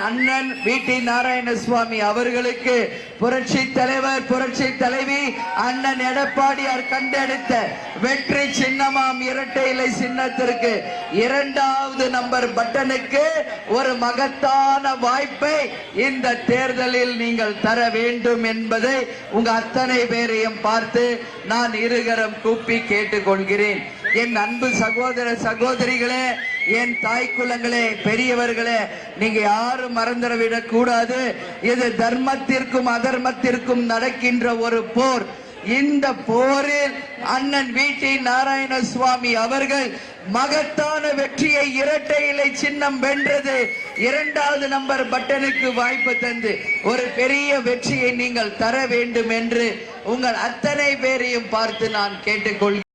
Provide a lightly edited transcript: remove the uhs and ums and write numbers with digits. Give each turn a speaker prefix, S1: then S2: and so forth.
S1: அண்ணன் வி.டி. நாராயணசுவாமி அவர்களுக்கு புரட்சி தலைவர் புரட்சி தலைவி அண்ணன் எடப்பாடியார் கண்டெடுத்த வெற்றி சின்னமாம் இரட்டை இலை சின்னத்திற்கு 2வது நம்பர் பட்டனுக்கு ஒரு மகத்தான வாய்ப்பை இந்த தேர்தலில் நீங்கள் தர வேண்டும் என்பதை உங்க அத்தனை பேரையும் பார்த்து நான் இருகரம் கூப்பி கேட்டுக்கொள்கிறேன். என் அன்பு சகோதர சகோதரிகளே, என் தாய் குலங்களே, பெரியவர்களே, நீங்க யாரும் மறந்துவிடக் கூடாது. இது தர்மத்திற்கும் அதர்மத்திற்கும் நடக்கின்ற ஒரு போர். இந்த போரில் அண்ணன் வி.டி. நாராயணசுவாமி அவர்கள் மகத்தான வெற்றியை இரட்டை இலை சின்னம் வென்றது. 2வது நம்பர் பட்டனுக்கு வாய்ப்பு தந்து ஒரு பெரிய வெற்றியை நீங்கள் தர வேண்டும் என்று உங்கள் அத்தனை பேரையும் பார்த்து நான் கேட்டுக்கொள்கிறேன்.